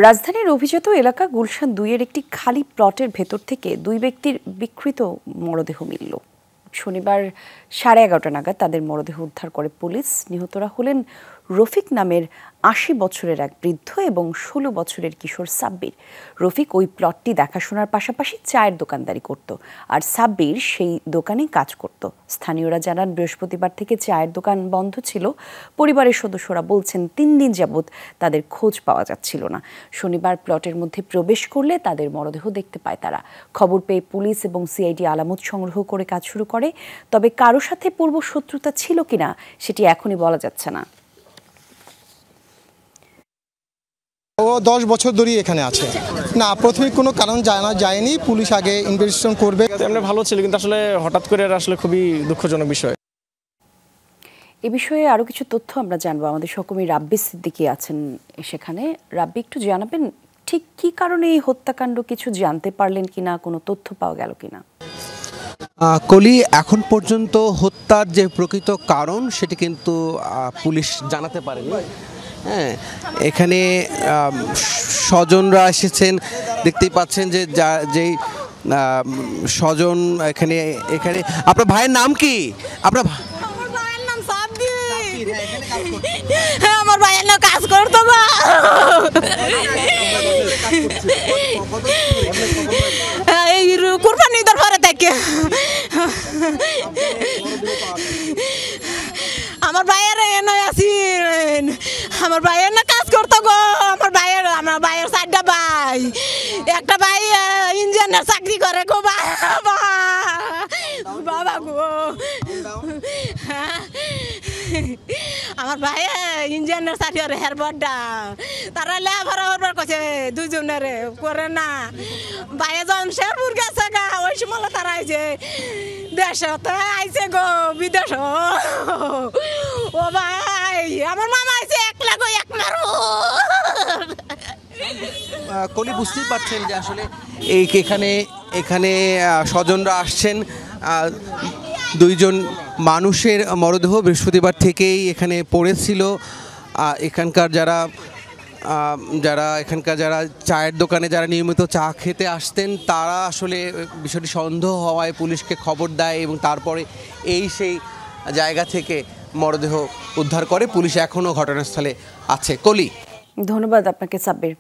রাজধানীর অভিজাত এলাকা গুলশান ২-এর একটি খালি প্লটের ভেতর থেকে দুই ব্যক্তির বিকৃত মরদেহ মিলল। শনিবার 11:30 নাগাদ তাদের মরদেহ উদ্ধার করে পুলিশ। নিহতরা হলেন রফিক নামের ৮০ বছরের এক বৃদ্ধ এবং ১৬ বছরের কিশোর সাব্বির। রফিক ওই প্লটটি দেখাশোনার পাশাপাশি চায়ের দোকানদারি করত, আর সাব্বির সেই দোকানে কাজ করত। স্থানীয়রা জানান, বৃহস্পতিবার থেকে চায়ের দোকান বন্ধ ছিল। পরিবারের সদস্যরা বলছেন ৩ দিন যাবৎ তাদের খোঁজ পাওয়া যাচ্ছিল না। শনিবার প্লটের মধ্যে প্রবেশ করলে তাদের মরদেহ দেখতে পায় তারা। খবর পেয়ে পুলিশ এবং সিআইডি আলামত সংগ্রহ করে কাজ শুরু করে। তবে কারো সাথে পূর্ব শত্রুতা ছিল কিনা সেটি এখনই বলা যাচ্ছে না। ও 10 বছর ধরেই এখানে আছে। না, প্রাথমিক কোনো কারণ জানা যায়নি। পুলিশ আগে ইনভেস্টিগেশন করবে। এমনি ভালো ছিল, কিন্তু আসলে হঠাৎ করে আসলে খুবই দুঃখজনক বিষয়। এ বিষয়ে আরো কিছু তথ্য আমরা জানবো। আমাদের সহকর্মী রাব্বি সিদ্দিকী আছেন সেখানে। রাব্বি, একটু জানাবেন ঠিক কি কারণে এই হত্যাকাণ্ড, কিছু জানতে পারলেন কিনা, কোনো তথ্য পাওয়া গেল কিনা? কলি, এখন পর্যন্ত হত্যার যে প্রকৃত কারণ সেটি কিন্তু পুলিশ জানাতে পারেনি। হ্যাঁ, এখানে স্বজনরা এসেছেন, দেখতেই পাচ্ছেন যে যেই স্বজন এখানে আপনার ভাইয়ের নাম কি? আপনার ভাইয়ের নাম সাব্বির। হ্যাঁ, আমার ভাইয়ের নাম কাজ করতো না। এই কুরবানি ঈদের পরে থেকে আমার ভাইয়ের নয় আসিন, আমার ভাইয়ের না কাজ করতো গো। আমার ভাইয়ের 4টা ভাই, একটা ভাই ইঞ্জিনিয়ার চাকরি করে গো। বাবা গো, আমার ভাই ইঞ্জিনিয়ার চাকরি করে হেরবড্ডা। তারা লেবার করছে দুজনের করে না। ভাইয়ে যখন শেরপুর গেছে গা, ওই সময় তারা আইছে দেশ আইছে গো, বিদেশ। ও ভাই, আমার মামা আইছে একলা গো, এক মারো। কলি, বুঝতেই পারছেন যে আসলে এখানে স্বজনরা আসছেন। দুইজন মানুষের মরদেহ বৃহস্পতিবার থেকেই এখানে পড়েছিল। এখানকার যারা চায়ের দোকানে যারা নিয়মিত চা খেতে আসতেন, তারা আসলে বিষয়টি সন্দেহ হওয়ায় পুলিশকে খবর দেয় এবং তারপরে সেই জায়গা থেকে মরদেহ উদ্ধার করে। পুলিশ এখনও ঘটনাস্থলে আছে। কলি, ধন্যবাদ আপনাকে সাব্বির।